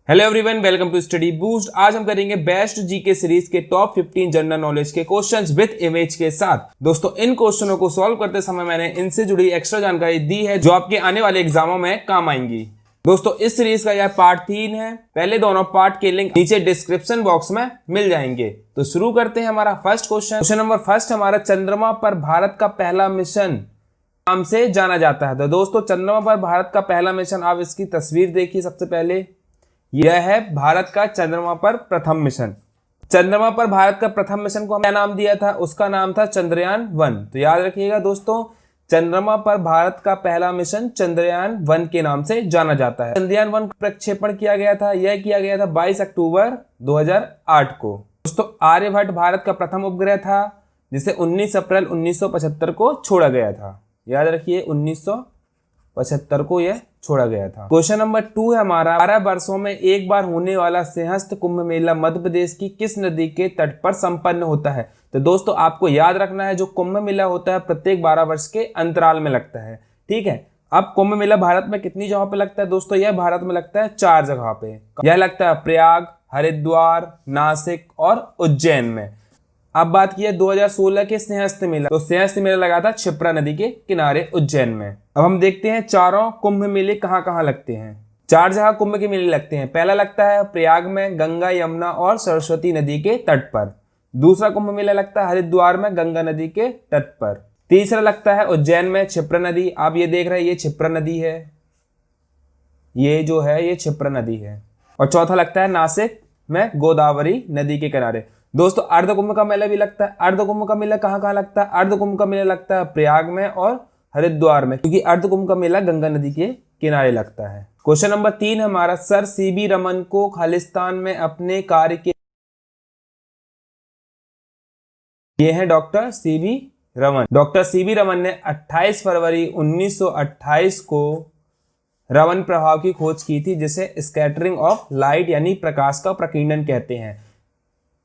Hello everyone, welcome to study boost. आज हम करेंगे बेस्ट जीके सीरीज के टॉप 15 जनरल नॉलेज के क्वेश्चंस विद इमेज के साथ। दोस्तों, इन क्वेश्चनों को सॉल्व करते समय मैंने इनसे जुड़ी एक्स्ट्रा जानकारी दी है जो आपके आने वाले एग्जामों में काम आएंगी। दोस्तों, इस सीरीज का यह पार्ट 3 है। पहले दोनों पार्ट के लिंक नीचे डिस्क्रिप्शन बॉक्स में मिल जाएंगे। तो शुरू करते हैं हमारा फर्स्ट क्वेश्चन नंबर फर्स्ट हमारा, चंद्रमा पर भारत का पहला मिशन नाम से जाना जाता है। तो दोस्तों, चंद्रमा पर भारत का पहला मिशन, आप इसकी तस्वीर देखिए। सबसे पहले यह है भारत का चंद्रमा पर प्रथम मिशन। चंद्रमा पर भारत का प्रथम मिशन को क्या नाम दिया था? उसका नाम था चंद्रयान-1। तो याद रखिएगा दोस्तों, चंद्रमा पर भारत का पहला मिशन चंद्रयान-1 के नाम से जाना जाता है। चंद्रयान-1 प्रक्षेपण किया गया था, यह किया गया था 22 अक्टूबर 2008 को। दोस्तों, आर्यभट्ट भारत का प्रथम उपग्रह था जिसे 19 अप्रैल 1975 को छोड़ा गया था। याद रखिए, 1975 को यह छोड़ा गया था। क्वेश्चन नंबर 2 है हमारा, 12 वर्षों में एक बार होने वाला सिंहस्थ कुंभ मेला मध्य प्रदेश की किस नदी के तट पर संपन्न होता है? तो दोस्तों, आपको याद रखना है, जो कुंभ मेला होता है प्रत्येक 12 वर्ष के अंतराल में लगता है। ठीक है। अब कुंभ मेला भारत में कितनी जगह पे लगता है? दोस्तों, यह भारत में लगता है 4 जगह पे। यह लगता है प्रयाग, हरिद्वार, नासिक और उज्जैन में। अब बात की है 2016 के सिंहस्थ मेला, तो सिंहस्थ मेला लगा था क्षिप्रा नदी के किनारे उज्जैन में। अब हम देखते हैं चारों कुंभ मेले कहाँ कहाँ लगते हैं। 4 जगह कुंभ के मेले लगते हैं। पहला लगता है प्रयाग में, गंगा, यमुना और सरस्वती नदी के तट पर। दूसरा कुंभ मेला लगता है हरिद्वार में, गंगा नदी के तट पर। तीसरा लगता है उज्जैन में, क्षिप्रा नदी। आप ये देख रहे हैं, ये क्षिप्रा नदी है, ये जो है ये क्षिप्रा नदी है। और चौथा लगता है नासिक में, गोदावरी नदी के किनारे। दोस्तों, अर्धकुंभ का मेला भी लगता है। अर्धकुंभ का मेला कहाँ कहाँ लगता है? अर्धकुंभ का मेला लगता है प्रयाग में और हरिद्वार में, क्योंकि अर्धकुंभ का मेला गंगा नदी के किनारे लगता है। क्वेश्चन नंबर 3 हमारा, सर सीवी रमन को खालिस्तान में अपने कार्य के, ये है doctor CV Raman. Doctor CV Raman ने 28 फरवरी 1928 को रमन प्रभाव की खोज की थी, जिसे स्कैटरिंग ऑफ लाइट यानी प्रकाश का प्रकीर्णन कहते हैं।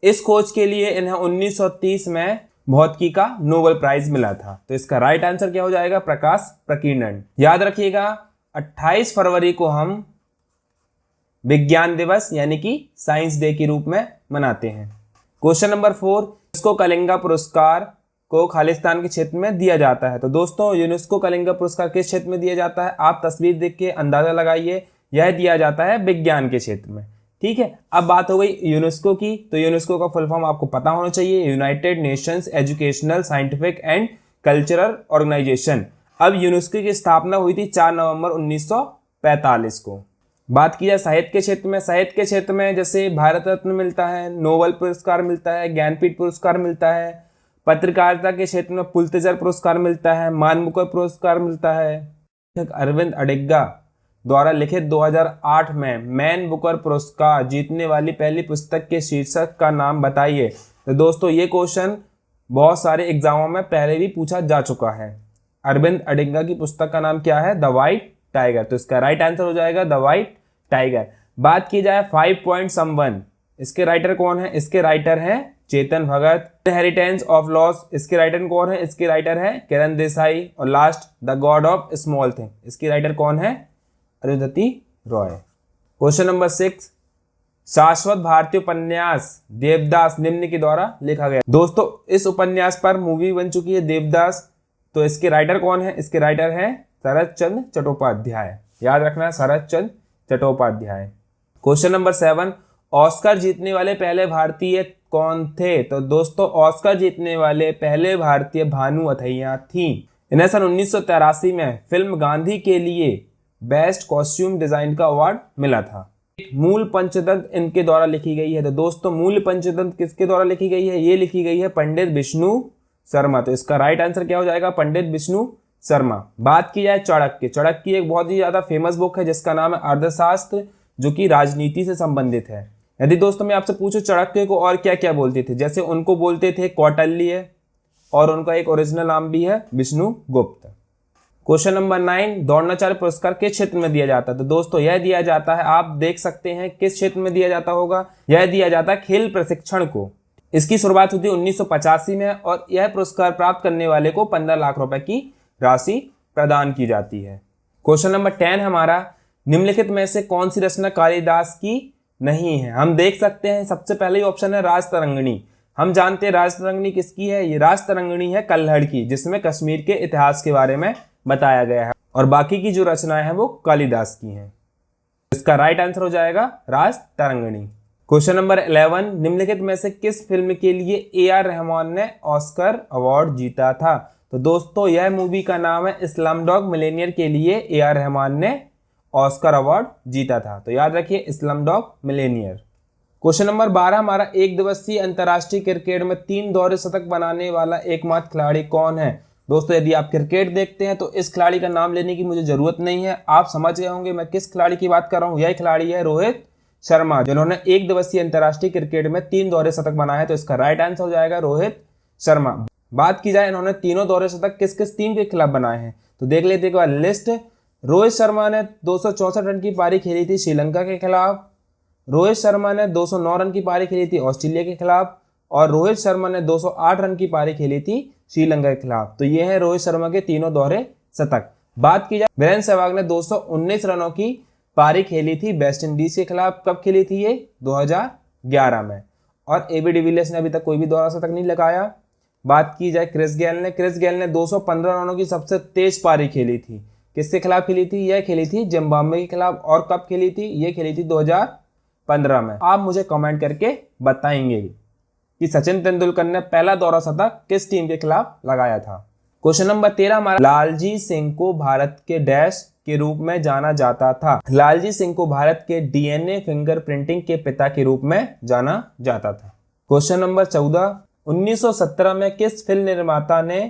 इस खोज के लिए इन्हें 1930 में भौतिकी का नोबेल प्राइज मिला था। तो इसका राइट आंसर क्या हो जाएगा? प्रकाश प्रकीर्णन। याद रखिएगा, 28 फरवरी को हम विज्ञान दिवस यानी कि साइंस डे के रूप में मनाते हैं। क्वेश्चन नंबर 4, यूनेस्को कलिंगा पुरस्कार को खालिस्तान के क्षेत्र में दिया जाता है। तो दोस्तों, यूनेस्को कलिंगा पुरस्कार किस क्षेत्र में दिया जाता है? आप तस्वीर देख के अंदाजा लगाइए। यह दिया जाता है विज्ञान के क्षेत्र में। ठीक है। अब बात हो गई यूनेस्को की, तो यूनेस्को का फुल फॉर्म आपको पता होना चाहिए, United Nations educational, scientific and cultural organisation. अब यूनेस्को की स्थापना हुई थी 4 नवंबर 1945 को। बात की जाए साहित्य के क्षेत्र में, साहित्य के क्षेत्र में जैसे भारत रत्न मिलता है, नोबेल पुरस्कार मिलता है, ज्ञानपीठ पुरस्कार मिलता है। पत्रकारिता के क्षेत्र में पुलित्जर पुरस्कार मिलता है, मानबुकर पुरस्कार मिलता है। अरविंद अडिगा द्वारा लिखित 2008 में मैन बुकर पुरस्कार जीतने वाली पहली पुस्तक के शीर्षक का नाम बताइए। तो दोस्तों, ये क्वेश्चन बहुत सारे एग्जामों में पहले भी पूछा जा चुका है। अरविंद अडिगा की पुस्तक का नाम क्या है? The white tiger. तो इसका राइट आंसर हो जाएगा द वाइट टाइगर। बात की जाए 5 पॉइंट समवन, इसके राइटर कौन है? इसके राइटर हैं Chetan Bhagat. Inheritance of loss, इसके राइटर कौन है? इसके राइटर है किरण देसाई। और last, the God of small thing, इसकी राइटर कौन है? अरुंधति रॉय। क्वेश्चन नंबर 6, शाश्वत भारतीय उपन्यास देवदास निम्न के द्वारा लिखा गया। दोस्तों, इस उपन्यास पर मूवी बन चुकी है देवदास। तो इसके राइटर कौन है? इसके राइटर है शरद चंद्र चट्टोपाध्याय। याद रखना है, शरद Chandra Chattopadhyay. Question number 7, Oscar जीतने वाले पहले भारतीय कौन थे? तो दोस्तों, ऑस्कर जीतने वाले पहले भारतीय भानु अथैया थी। इन्हें सन 1983 में फिल्म गांधी के लिए बेस्ट कॉस्ट्यूम डिजाइन का अवार्ड मिला था। मूल पंचतंत्र इनके द्वारा लिखी गई है। तो दोस्तों, मूल पंचतंत्र किसके द्वारा लिखी गई है? ये लिखी गई है पंडित विष्णु शर्मा। तो इसका राइट आंसर क्या हो जाएगा? पंडित विष्णु शर्मा। बात की जाए चाणक्य, चाणक्य एक बहुत ही ज्यादा फेमस बुक है जिसका नाम है अर्थशास्त्र, जो कि राजनीति से संबंधित है। यदि दोस्तों मैं आपसे पूछूं चाणक्य को और क्या क्या बोलते थे, जैसे उनको बोलते थे कौटिल्य, और उनका एक ओरिजिनल नाम भी है विष्णुगुप्त। क्वेश्चन नंबर 9, द्रोणाचार्य पुरस्कार किस क्षेत्र में दिया जाता है? तो दोस्तों, यह दिया जाता है, आप देख सकते हैं किस क्षेत्र में दिया जाता होगा। यह दिया जाता है खेल प्रशिक्षण को। इसकी शुरुआत हुई थी 1985 में, और यह पुरस्कार प्राप्त करने वाले को 15 लाख रुपए की राशि प्रदान की जाती है। क्वेश्चन नंबर 10 हमारा, निम्नलिखित में से कौन सी रचना कालिदास की नहीं है। हम देख सकते हैं सबसे पहले ही ऑप्शन है राजतरंगिणी। हम जानते हैं राजतरंगिणी किसकी है, ये राजतरंगिणी है कल्हड़ की, जिसमें कश्मीर के इतिहास के बारे में बताया गया है, और बाकी की जो रचनाएं हैं वो कालिदास की हैं। इसका राइट आंसर हो जाएगा राजतरंगिणी। क्वेश्चन नंबर 11, निम्नलिखित में से किस फिल्म के लिए ए.आर. रहमान ने ऑस्कर अवार्ड जीता था? तो दोस्तों यह मूवी का नाम है स्लमडॉग मिलियनेयर के लिए ए.आर. रहमान ने ऑस्कर अवार्ड जीता था। तो याद रखिए स्लमडॉग मिलियनेयर। क्वेश्चन नंबर 12, हमारा एक दिवसीय अंतर्राष्ट्रीय क्रिकेट में 3 दोहरे शतक बनाने वाला एकमात्र खिलाड़ी कौन है? दोस्तों यदि आप क्रिकेट देखते हैं तो इस खिलाड़ी का नाम लेने की मुझे जरूरत नहीं है, आप समझ गए होंगे मैं किस खिलाड़ी की बात कर रहा हूं। यह खिलाड़ी है रोहित शर्मा, जिन्होंने एक दिवसीय अंतर्राष्ट्रीय क्रिकेट में 3 दोहरे शतक बनाए हैं। तो इसका राइट आंसर हो जाएगा रोहित शर्मा। बात की जाए इन्होंने तीनों दोहरे शतक किस किस टीम के खिलाफ बनाए हैं, तो देख लेते एक बार लिस्ट। रोहित शर्मा ने 264 रन की पारी खेली थी श्रीलंका के खिलाफ, रोहित शर्मा ने 209 रन की पारी खेली थी ऑस्ट्रेलिया के खिलाफ, और रोहित शर्मा ने 208 रन की पारी खेली थी श्रीलंका के खिलाफ। तो ये है रोहित शर्मा के तीनों दोहरे शतक। बात की जाए वीरेंद्र सहवाग ने 219 रनों की पारी खेली थी वेस्ट इंडीज के खिलाफ। कब खेली थी ये? 2011 में। और एबी डिविलियर्स ने अभी तक कोई भी दोहरा शतक नहीं लगाया। बात की जाए क्रिस गेल ने 215 रनों की सबसे तेज पारी खेली थी। किसके खिलाफ खेली थी? यह खेली थी जिम्बाब्वे के खिलाफ। और कब खेली थी? ये खेली थी 2015 में। आप मुझे कमेंट करके बताएंगे कि सचिन तेंदुलकर ने पहला दोहरा शतक किस टीम के खिलाफ लगाया था। क्वेश्चन नंबर 13, हमारा लालजी सिंह को भारत के डैश के रूप में जाना जाता था? लालजी सिंह को भारत के डीएनए फिंगरप्रिंटिंग के पिता के रूप में जाना जाता था। क्वेश्चन नंबर 14, 1917 में किस फिल्म निर्माता ने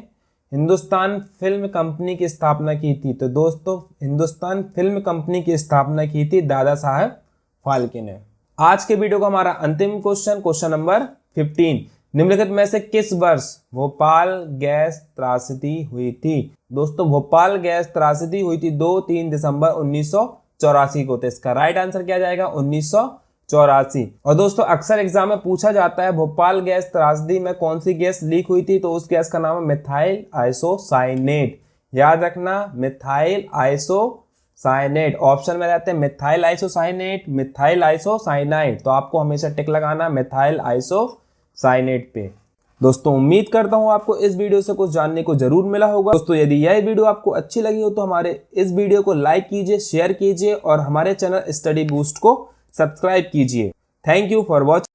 हिंदुस्तान फिल्म कंपनी की स्थापना की थी? तो दोस्तों हिंदुस्तान फिल्म कंपनी की स्थापना की थी दादा साहब फाल्के ने। आज के वीडियो का हमारा अंतिम क्वेश्चन नंबर 15, निम्नलिखित में से किस वर्ष भोपाल गैस त्रासदी हुई थी? दोस्तों भोपाल गैस त्रासदी हुई थी 2-3 दिसंबर 1984 को। तो इसका राइट आंसर क्या जाएगा? 1984। और दोस्तों अक्सर एग्जाम में पूछा जाता है भोपाल गैस त्रासदी में कौन सी गैस लीक हुई थी, तो उस गैस का नाम है मिथाइल आइसोसाइनेट। याद रखना मिथाइल आइसोसाइनेट। ऑप्शन में रहते हैं मिथाइल आइसोसाइनेट, मिथाइल आइसोसाइनाइड। तो आपको हमेशा टिक लगाना मिथाइल आइसोसाइनेट पे। दोस्तों उम्मीद करता हूं आपको इस वीडियो से कुछ जानने को जरूर मिला होगा। दोस्तों यदि यह वीडियो आपको अच्छी लगी हो तो हमारे इस वीडियो को लाइक कीजिए, शेयर कीजिए और हमारे चैनल स्टडी बूस्ट को सब्सक्राइब कीजिए। Thank you for watching.